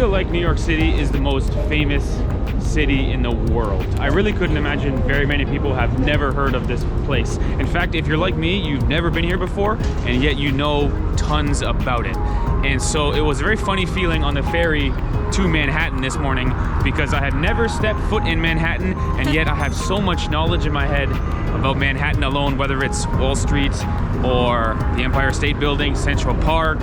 feel like New York City is the most famous city in the world. I really couldn't imagine very many people have never heard of this place. In fact, if you're like me, you've never been here before, and yet you know tons about it. And so it was a very funny feeling on the ferry to Manhattan this morning, because I had never stepped foot in Manhattan, and yet I have so much knowledge in my head about Manhattan alone, whether it's Wall Street or the Empire State Building, Central Park,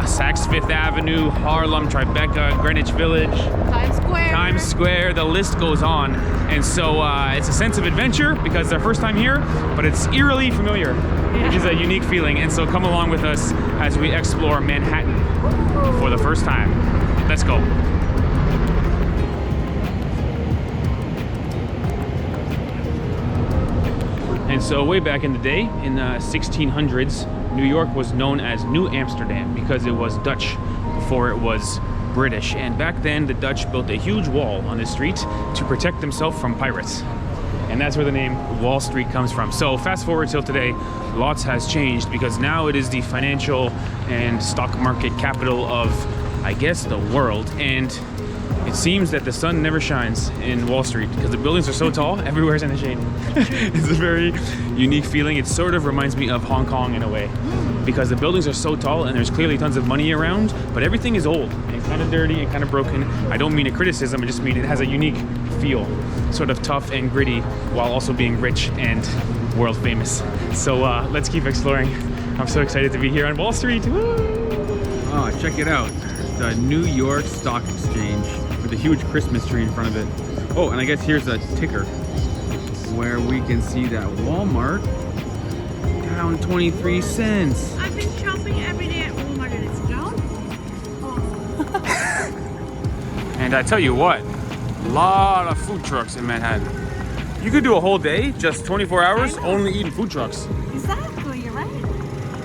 Saks Fifth Avenue, Harlem, Tribeca, Greenwich Village, Times Square, the list goes on. And so it's a sense of adventure because it's our first time here, but it's eerily familiar, which is a unique feeling. And so come along with us as we explore Manhattan for the first time. Let's go. And so way back in the day, in the 1600s, New York was known as New Amsterdam because it was Dutch before it was British. And back then, the Dutch built a huge wall on the street to protect themselves from pirates. And that's where the name Wall Street comes from. So fast forward till today, lots has changed because now it is the financial and stock market capital of, I guess, the world. And it seems that the sun never shines in Wall Street because the buildings are so tall, everywhere's in the shade. It's a very unique feeling. It sort of reminds me of Hong Kong in a way because the buildings are so tall and there's clearly tons of money around, but everything is old and kind of dirty and kind of broken. I don't mean a criticism, I just mean it has a unique feel, sort of tough and gritty while also being rich and world famous. So let's keep exploring. I'm so excited to be here on Wall Street. Woo! Oh, check it out. The New York Stock Exchange with a huge Christmas tree in front of it. Oh, and I guess here's a ticker where we can see that Walmart down 23 cents. I've been shopping every day at Walmart and it's down. Oh. And I tell you what, a lot of food trucks in Manhattan. You could do a whole day, just 24 hours, only eating food trucks. Exactly, you're right.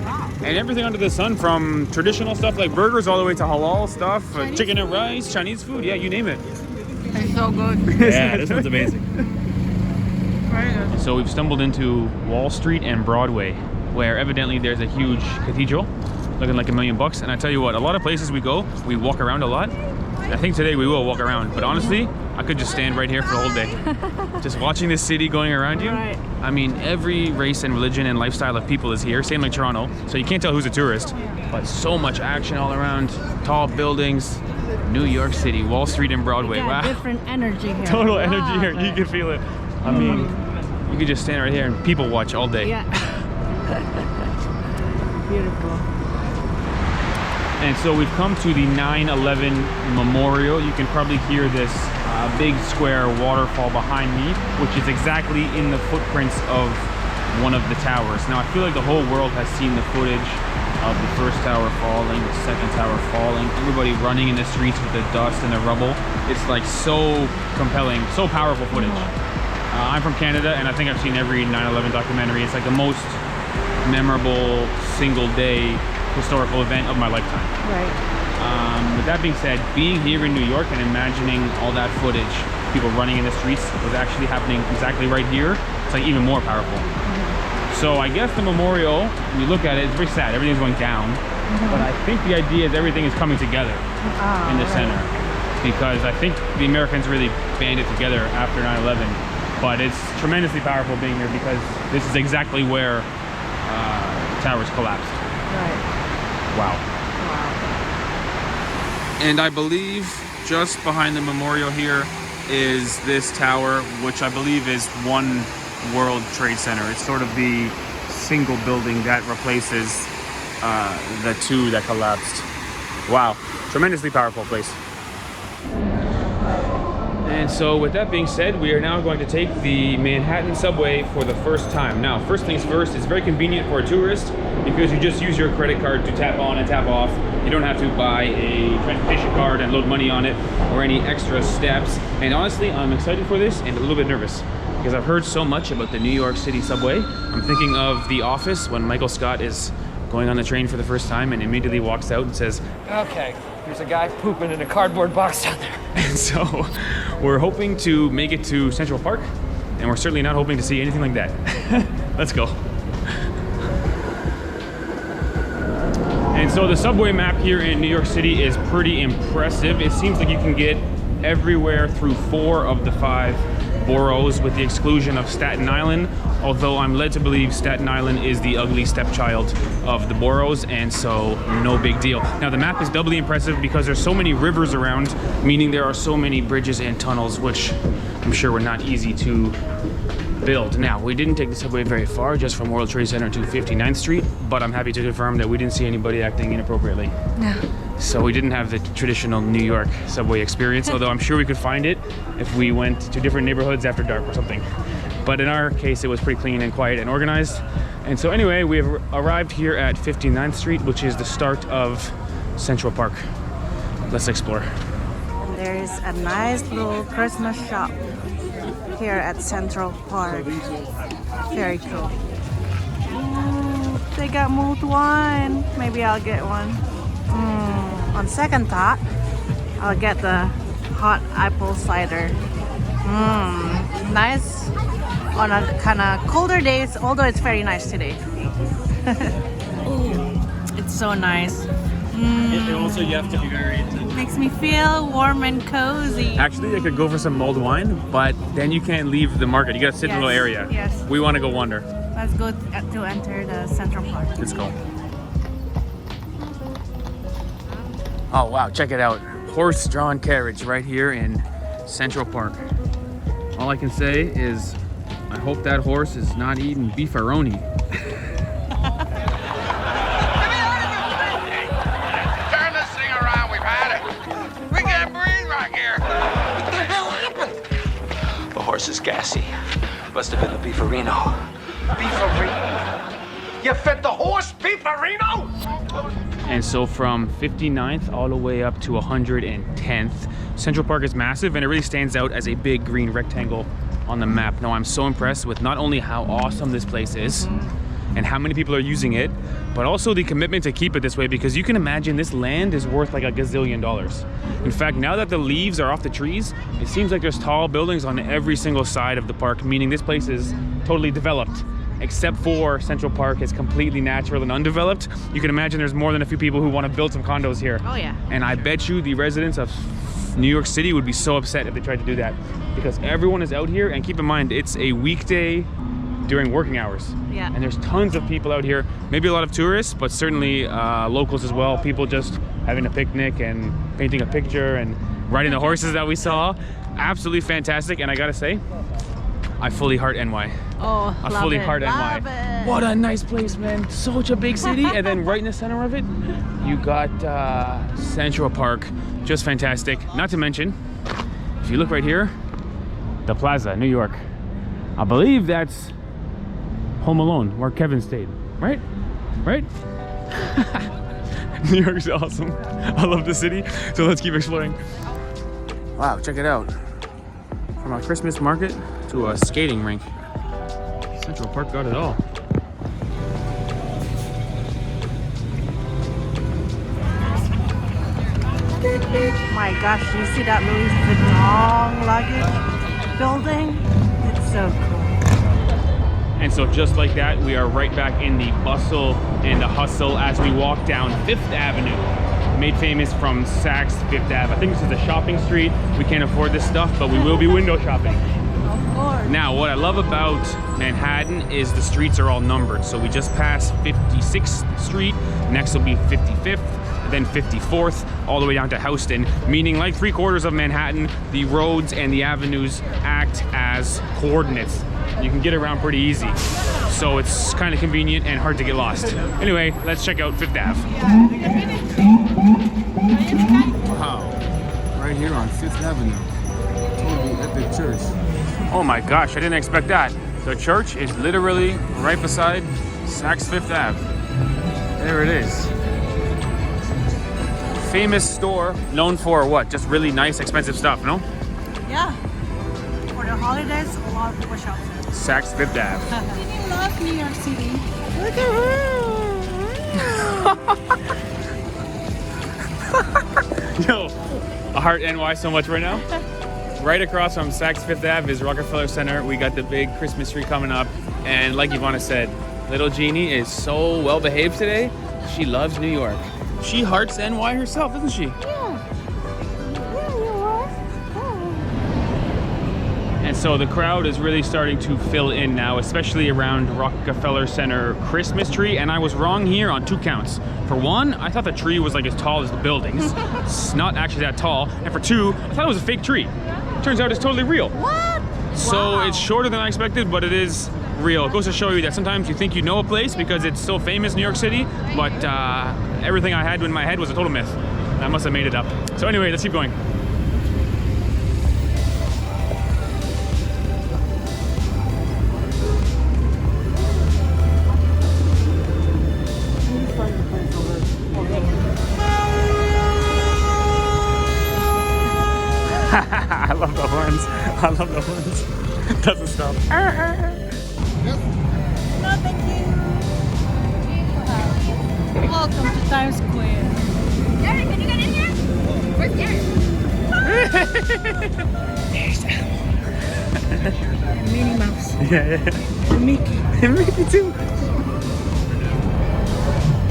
Wow. And everything under the sun, from traditional stuff like burgers all the way to halal stuff, chicken and rice, Chinese food, yeah, you name it. It's so good. Yeah, this one's amazing. Very good. So we've stumbled into Wall Street and Broadway, where evidently there's a huge cathedral looking like $1 million. And I tell you what, a lot of places we go, we walk around a lot. I think today we will walk around, but honestly, I could just stand right here for the whole day. Just watching this city going around you. Right. I mean, every race and religion and lifestyle of people is here, same like Toronto, so you can't tell who's a tourist, but so much action all around, tall buildings, New York City, Wall Street and Broadway. Yeah, wow. different energy here. Total energy here, you can feel it. I mean, you could just stand right here and people watch all day. Yeah. Beautiful. And so we've come to the 9/11 Memorial. You can probably hear this big square waterfall behind me, which is exactly in the footprints of one of the towers. Now I feel like the whole world has seen the footage of the first tower falling, the second tower falling, everybody running in the streets with the dust and the rubble. It's like so compelling, so powerful footage. I'm from Canada and I think I've seen every 9/11 documentary. It's like the most memorable single day historical event of my lifetime. Right. With that being said, being here in New York and imagining all that footage, people running in the streets, was actually happening exactly right here, it's like even more powerful. So I guess the memorial, when you look at it, it's very sad, everything's going down, but I think the idea is everything is coming together in the center, because I think the Americans really banded together after 9/11, but it's tremendously powerful being here because this is exactly where towers collapsed. Right. Wow. Wow. And I believe just behind the memorial here is this tower, which I believe is One World Trade Center. It's sort of the single building that replaces the two that collapsed. Wow, tremendously powerful place. And so with that being said, we are now going to take the Manhattan subway for the first time. Now, first things first, it's very convenient for a tourist because you just use your credit card to tap on and tap off. You don't have to buy a transportation card and load money on it or any extra steps. And honestly, I'm excited for this and a little bit nervous because I've heard so much about the New York City subway. I'm thinking of The Office when Michael Scott is going on the train for the first time and immediately walks out and says, Okay, there's a guy pooping in a cardboard box down there. and so we're hoping to make it to Central Park, and we're certainly not hoping to see anything like that. Let's go. And And so the subway map here in New York City is pretty impressive. It seems like you can get everywhere through 4 of the 5 boroughs with the exclusion of Staten Island, although I'm led to believe Staten Island is the ugly stepchild of the boroughs, and so no big deal. Now the map is doubly impressive because there's so many rivers around, meaning there are so many bridges and tunnels, which I'm sure were not easy to build. Now, we didn't take the subway very far, just from World Trade Center to 59th Street, but I'm happy to confirm that we didn't see anybody acting inappropriately. No. So we didn't have the traditional New York subway experience, although I'm sure we could find it if we went to different neighborhoods after dark or something. But in our case, it was pretty clean and quiet and organized. And so anyway, we have arrived here at 59th Street, which is the start of Central Park. Let's explore. And there's a nice little Christmas shop here at Central Park. Very cool. Ooh, they got mulled wine. Maybe I'll get one. On second thought, I'll get the hot apple cider. Nice on a kind of colder days, although it's very nice today. Ooh, it's so nice. And also you have to be very Makes me feel warm and cozy. Actually, I could go for some mulled wine, but then you can't leave the market. You gotta sit in a little area. Yes. We want to go wander. Let's go to enter the Central Park. Let's go. Oh wow, check it out. Horse-drawn carriage right here in Central Park. All I can say is, I hope that horse is not eating beefaroni. Turn this thing around, we've had it. We can't breathe right here. What the hell happened? The horse is gassy. Must have been the beefarino. Beefarino? You fed the horse beefarino? And so from 59th all the way up to 110th, Central Park is massive and it really stands out as a big green rectangle on the map. Now I'm so impressed with not only how awesome this place is and how many people are using it, but also the commitment to keep it this way, because you can imagine this land is worth like $1 gazillion. In fact, now that the leaves are off the trees, it seems like there's tall buildings on every single side of the park, meaning this place is totally developed. Except for Central Park is completely natural and undeveloped. You can imagine there's more than a few people who want to build some condos here. Oh yeah. And I bet you the residents of New York City would be so upset if they tried to do that, because everyone is out here, and keep in mind it's a weekday during working hours. Yeah. And there's tons of people out here, maybe a lot of tourists, but certainly locals as well. People just having a picnic and painting a picture and riding the horses that we saw. Absolutely fantastic. And I gotta say, I fully heart NY. Oh, I love fully it. heart Love NY. it. What a nice place, man. Such a big city. And then right in the center of it, you got Central Park. Just fantastic. Not to mention, if you look right here, the Plaza, New York. I believe that's Home Alone, where Kevin stayed. Right? Right? New York's awesome. I love the city. So let's keep exploring. Wow, check it out. From a Christmas market to a skating rink. Central Park got it all. My gosh, you see that Louis Vuitton luggage building? It's so cool. And so just like that, we are right back in the bustle and the hustle as we walk down 5th Avenue. Made famous from Saks to 5th Ave. I think this is a shopping street. We can't afford this stuff, but we will be window shopping. Of course. Now, what I love about Manhattan is the streets are all numbered. So we just passed 56th Street, next will be 55th, then 54th, all the way down to Houston, meaning like 3/4 of Manhattan, the roads and the avenues act as coordinates. You can get around pretty easy. So it's kind of convenient and hard to get lost. Anyway, let's check out 5th Ave. Wow. Right here on 5th Avenue. Totally epic church. Oh my gosh, I didn't expect that. The church is literally right beside Saks 5th Ave. There it is. Famous store known for what? Just really nice, expensive stuff, no? Yeah. For the holidays, a lot of people shop. Saks 5th Ave. You love New York City. Look at her. Yo, I heart NY so much right now. Right across from Saks 5th Ave is Rockefeller Center. We got the big Christmas tree coming up. And like Ivana said, little Jeannie is so well behaved today. She loves New York. She hearts NY herself, doesn't she? And so the crowd is really starting to fill in now, especially around Rockefeller Center Christmas tree. And I was wrong here on 2 counts. For one, I thought the tree was like as tall as the buildings. It's not actually that tall. And for 2, I thought it was a fake tree. Turns out it's totally real. What? So Wow. it's shorter than I expected, but it is real. It goes to show you that sometimes you think you know a place because it's so famous in New York City, but everything I had in my head was a total myth. I must have made it up. So anyway, let's keep going. I love the horns. I love the horns. Doesn't stop. No, thank you. Welcome to Times Square. Derek, can you get in here? Where's Derek? Minnie Mouse. Yeah. Mickey. Mickey too.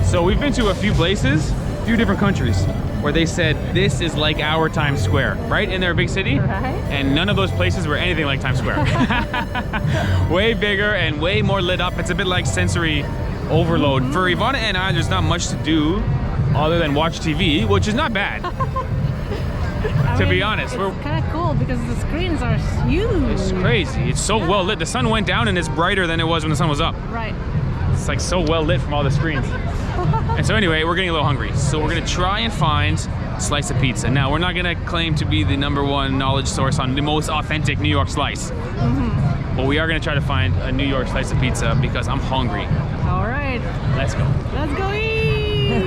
So we've been to a few places, a few different countries, where they said this is like our Times Square, right? In their big city. Right. And none of those places were anything like Times Square. Way bigger and way more lit up. It's a bit like sensory overload. For Ivana and I, there's not much to do other than watch TV, which is not bad. To be honest, it's kind of cool because the screens are huge. it's crazy. It's so well lit. The sun went down and it's brighter than it was when the sun was up. Right. It's like so well lit from all the screens. And so anyway, we're getting a little hungry. So we're gonna try and find a slice of pizza. Now, we're not gonna claim to be the #1 knowledge source on the most authentic New York slice. But we are gonna try to find a New York slice of pizza because I'm hungry. All right. Let's go. Let's go eat.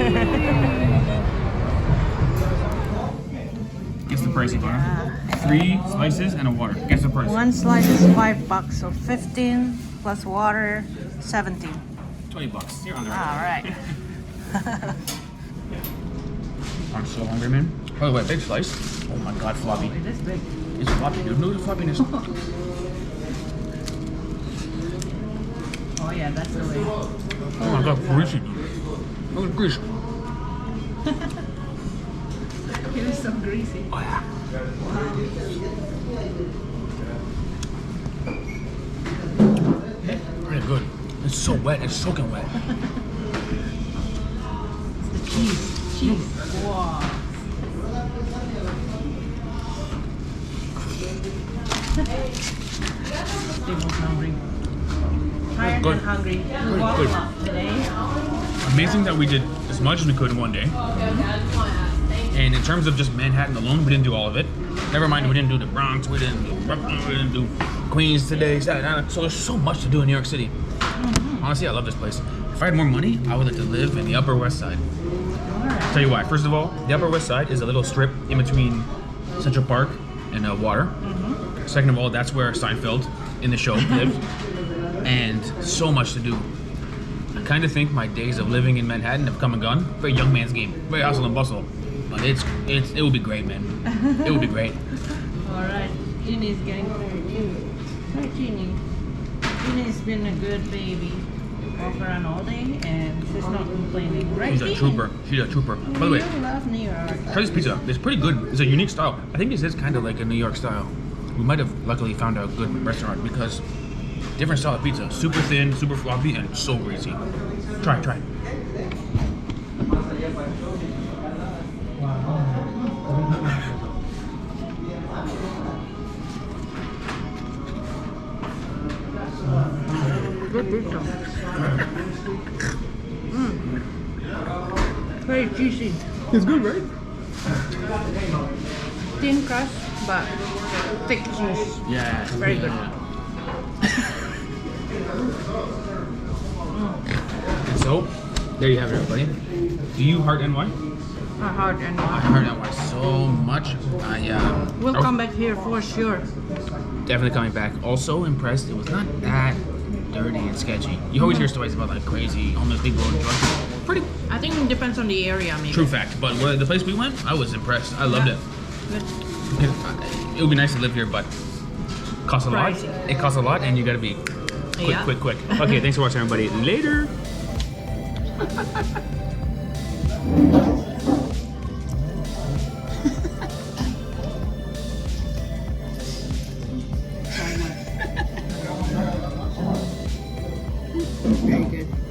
Guess the price, Ivana. 3 slices and a water. Guess the price. One slice is $5, so 15 plus water, 17. $20. You're on the All right. right. I'm so hungry, man. By the way, big slice. Oh my god, floppy. It is big. It's floppy, dude. Look at the floppiness. Oh yeah, that's the way. Oh my god, greasy, dude. Look at grease. It is so greasy. Oh yeah. Pretty good. It's so wet. It's soaking wet. Cheese. Wow. Stable's hungry. Tired Good. and hungry. We Good, walked good. a lot today. Amazing that we did as much as we could in one day. And in terms of just Manhattan alone, we didn't do all of it. Never mind, we didn't do the Bronx, we didn't do Brooklyn, we didn't do Queens today, Staten Island. So there's so much to do in New York City. Honestly, I love this place. If I had more money, I would like to live in the Upper West Side. Tell you why. First of all, the Upper West Side is a little strip in between Central Park and Water. Second of all, that's where Seinfeld in the show lived. And so much to do. I kind of think my days of living in Manhattan have come and gone. Very young man's game, very hustle and bustle. But it will be great, man. It will be great. All right. Jeannie's getting tired too. Hi, Jeannie. Jeannie's been a good baby. Walk around all day and she's not complaining. Right, She's a Jeannie? trooper. She's a trooper. By the way, You love New York. try this pizza. It's pretty good. It's a unique style. I think this is kind of like a New York style. We might have luckily found a good restaurant because different style of pizza. Super thin, super floppy, and so greasy. Try it. Good pizza. Very juicy. It's good, right? Thin crust, but thick juice. Yeah. Very good. And so, there you have it, everybody. Do you heart NY? A hard and I hot. heart NY so much. We'll I was come back here for sure. Definitely coming back. Also impressed. It was not that dirty and sketchy. You always hear stories about like crazy, homeless people and drugs. Pretty I think it depends on the area, maybe. true fact. But the place we went, I was impressed. I loved it. Good. It would be nice to live here, but costs a lot. Pricey. It costs a lot, and you gotta be quick. Okay, thanks for watching, everybody. Later. Very good.